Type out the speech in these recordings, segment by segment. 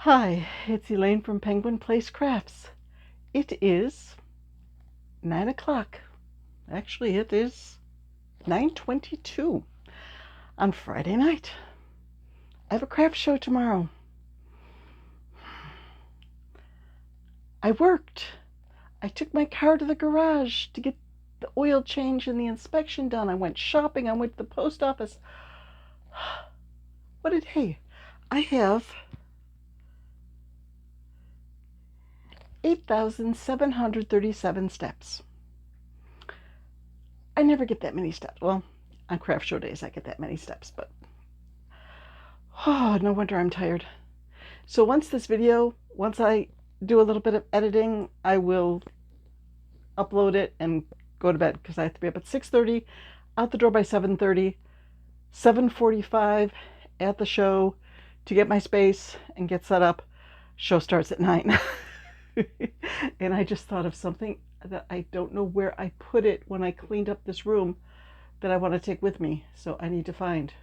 Hi, it's Elaine from Penguin Place Crafts. It is 9 o'clock. Actually, it is 9:22 on Friday night. I have a craft show tomorrow. I worked. I took my car to the garage to get the oil change and the inspection done. I went shopping. I went to the post office. What a day. I have 8,737 steps. I never get that many steps. Well, on craft show days I get that many steps, but no wonder I'm tired. So once I do a little bit of editing, I will upload it and go to bed because I have to be up at 6:30, out the door by 7:30, 7:45 at the show to get my space and get set up. Show starts at 9. And I just thought of something that I don't know where I put it when I cleaned up this room that I want to take with me. So I need to find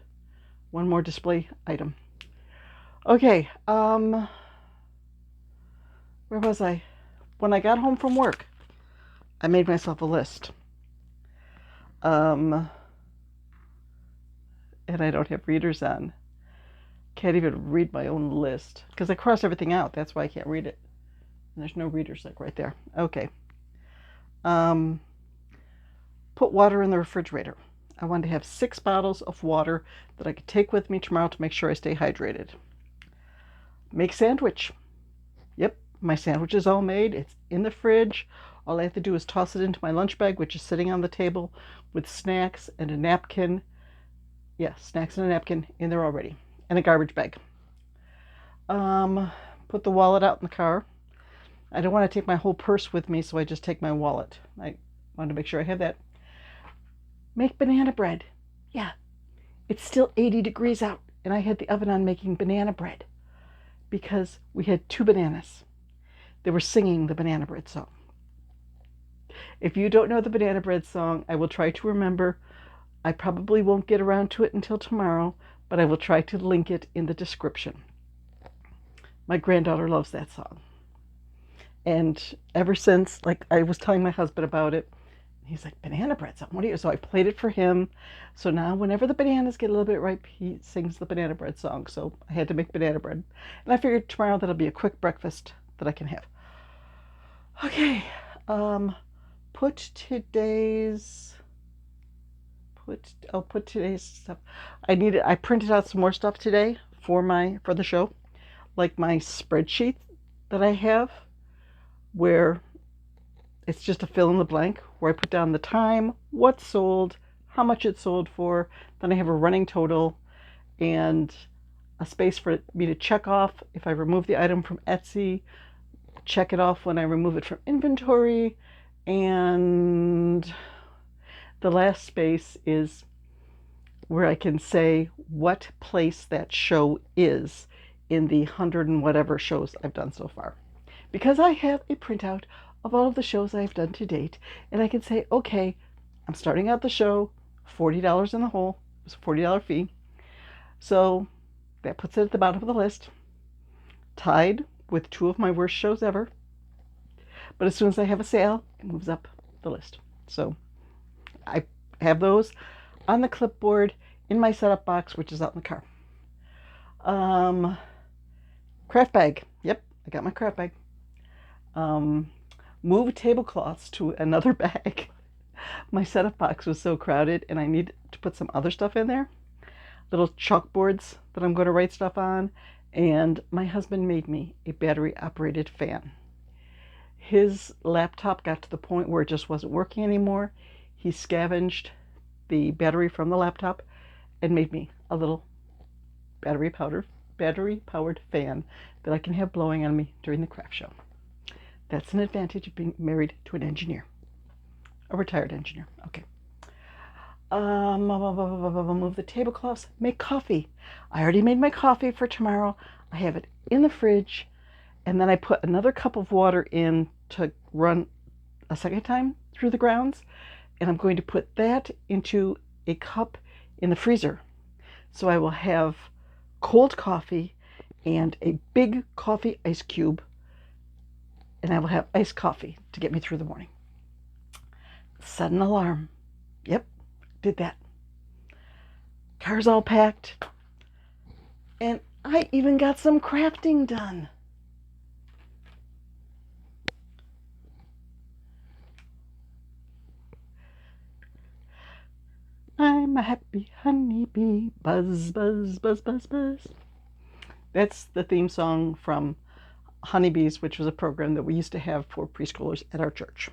one more display item. Okay, where was I? When I got home from work, I made myself a list. And I don't have readers on. Can't even read my own list because I cross everything out. That's why I can't read it. And there's no readers like right there. Okay. Put water in the refrigerator. I wanted to have 6 bottles of water that I could take with me tomorrow to make sure I stay hydrated. Make sandwich. Yep, my sandwich is all made. It's in the fridge. All I have to do is toss it into my lunch bag, which is sitting on the table with snacks and a napkin. Yeah, snacks and a napkin in there already. And a garbage bag. Put the wallet out in the car. I don't want to take my whole purse with me, so I just take my wallet. I wanted to make sure I have that. Make banana bread. Yeah, it's still 80 degrees out, and I had the oven on making banana bread because we had 2 bananas. They were singing the banana bread song. If you don't know the banana bread song, I will try to remember. I probably won't get around to it until tomorrow, but I will try to link it in the description. My granddaughter loves that song. And ever since, like, I was telling my husband about it, he's like, banana bread song, what are you? So I played it for him. So now whenever the bananas get a little bit ripe, he sings the banana bread song. So I had to make banana bread. And I figured tomorrow that'll be a quick breakfast that I can have. Okay, put today's stuff. I printed out some more stuff today for the show, like my spreadsheet that I have, where it's just a fill in the blank, where I put down the time, what sold, how much it sold for, then I have a running total and a space for me to check off if I remove the item from Etsy, check it off when I remove it from inventory, and the last space is where I can say what place that show is in the 100 and whatever shows I've done so far. Because I have a printout of all of the shows I've done to date, and I can say, okay, I'm starting out the show, $40 in the hole. It was a $40 fee. So that puts it at the bottom of the list, tied with 2 of my worst shows ever. But as soon as I have a sale, it moves up the list. So I have those on the clipboard in my setup box, which is out in the car. Craft bag. Yep, I got my craft bag. Move tablecloths to another bag. My setup box was so crowded and I need to put some other stuff in there. Little chalkboards that I'm going to write stuff on. And my husband made me a battery operated fan. His laptop got to the point where it just wasn't working anymore. He scavenged the battery from the laptop and made me a little battery powered fan that I can have blowing on me during the craft show. That's an advantage of being married to an engineer, a retired engineer. Okay. Move the tablecloths. Make coffee. I already made my coffee for tomorrow. I have it in the fridge, and then I put another cup of water in to run a second time through the grounds, and I'm going to put that into a cup in the freezer. So I will have cold coffee and a big coffee ice cube, and I will have iced coffee to get me through the morning. Set an alarm. Yep, did that. Car's all packed, and I even got some crafting done. I'm a happy honeybee, buzz, buzz, buzz, buzz, buzz. That's the theme song from Honeybees, which was a program that we used to have for preschoolers at our church.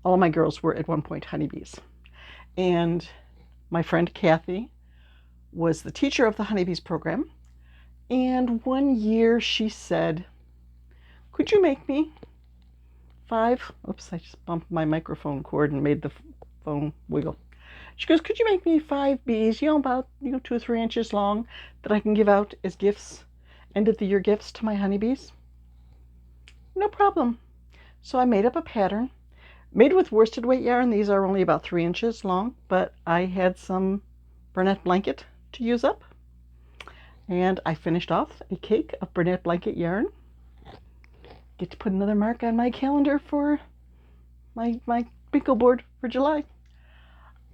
All my girls were at one point honeybees. And my friend Kathy was the teacher of the Honeybees program. And one year she said, could you make me 5? Oops, I just bumped my microphone cord and made the phone wiggle. She goes, could you make me 5 bees, about 2 or 3 inches long, that I can give out as gifts, end of the year gifts to my honeybees? No problem. So I made up a pattern, made with worsted weight yarn. These are only about 3 inches long, but I had some Burnett blanket to use up. And I finished off a cake of Burnett blanket yarn. Get to put another mark on my calendar for my Pickle board for July.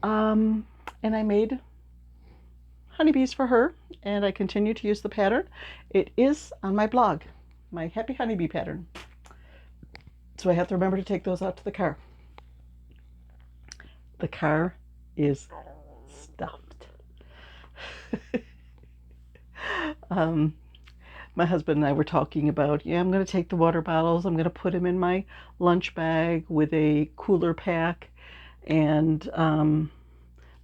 And I made honeybees for her, and I continue to use the pattern. It is on my blog, my Happy Honeybee pattern. So I have to remember to take those out to the car. The car is stuffed. My husband and I were talking about, I'm going to take the water bottles, I'm going to put them in my lunch bag with a cooler pack, and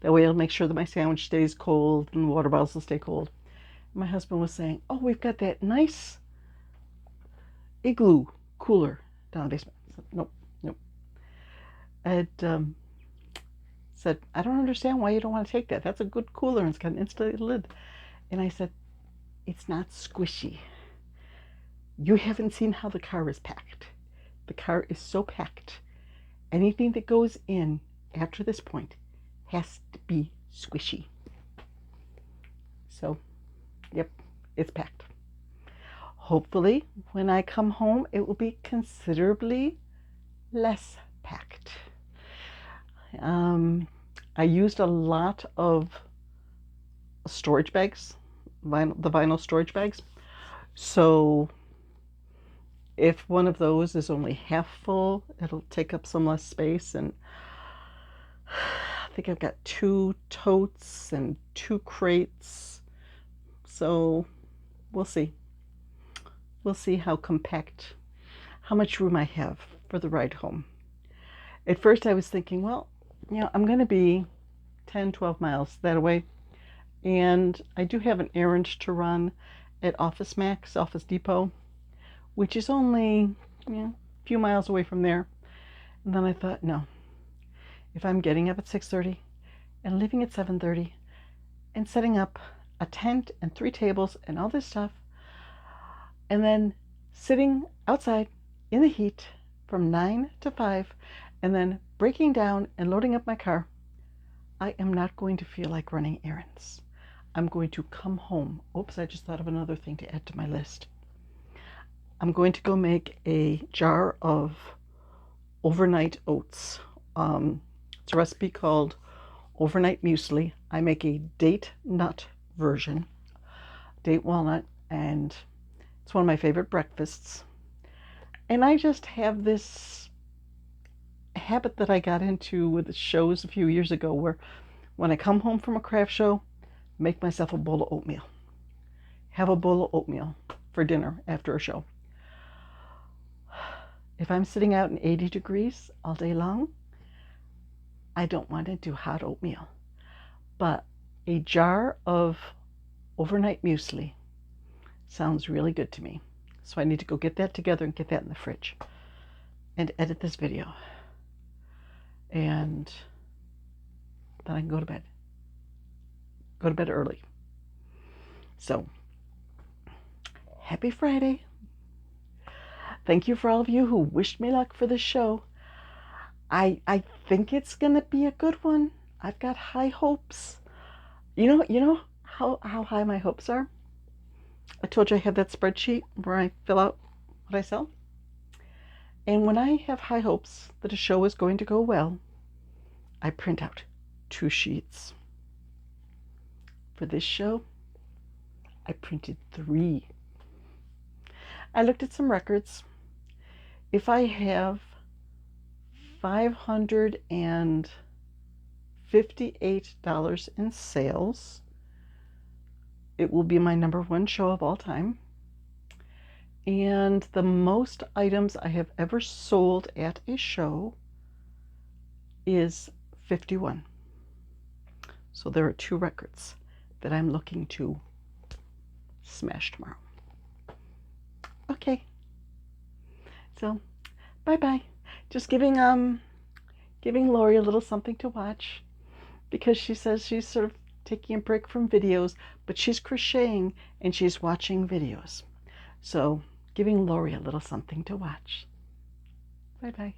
that way I'll make sure that my sandwich stays cold and the water bottles will stay cold. My husband was saying, oh, we've got that nice igloo cooler down the basement. I said, nope. I had said, I don't understand why you don't want to take that. That's a good cooler and it's got an insulated lid. And I said, it's not squishy. You haven't seen how the car is packed. The car is so packed. Anything that goes in after this point has to be squishy. So, yep, it's packed. Hopefully, when I come home, it will be considerably less packed. I used a lot of storage bags, the vinyl storage bags. So if one of those is only half full, it'll take up some less space. And I think I've got 2 totes and 2 crates. So we'll see. We'll see how compact, how much room I have for the ride home. At first I was thinking, well, I'm going to be 10, 12 miles that way. And I do have an errand to run at Office Max, Office Depot, which is only a few miles away from there. And then I thought, no, if I'm getting up at 6:30 and leaving at 7:30 and setting up a tent and 3 tables and all this stuff, and then sitting outside in the heat from 9 to 5, and then breaking down and loading up my car, I am not going to feel like running errands. I'm going to come home. Oops, I just thought of another thing to add to my list. I'm going to go make a jar of overnight oats. It's a recipe called overnight muesli. I make a date nut version, date walnut, and it's one of my favorite breakfasts. And I just have this habit that I got into with the shows a few years ago, where when I come home from a craft show, make myself a bowl of oatmeal. Have a bowl of oatmeal for dinner after a show. If I'm sitting out in 80 degrees all day long, I don't want to do hot oatmeal. But a jar of overnight muesli sounds really good to me. So I need to go get that together and get that in the fridge and edit this video. And then I can go to bed. Go to bed early. So, happy Friday. Thank you for all of you who wished me luck for this show. I think it's going to be a good one. I've got high hopes. You know how high my hopes are? A told you I have that spreadsheet where I fill out what I sell. And when I have high hopes that a show is going to go well, I print out 2 sheets. For this show, I printed 3. I looked at some records. If I have $558 in sales, it will be my #1 show of all time. And the most items I have ever sold at a show is 51. So there are 2 records that I'm looking to smash tomorrow. Okay. So, bye-bye. Just giving Lori a little something to watch, because she says she's sort of taking a break from videos, but she's crocheting and she's watching videos. So, giving Lori a little something to watch. Bye-bye.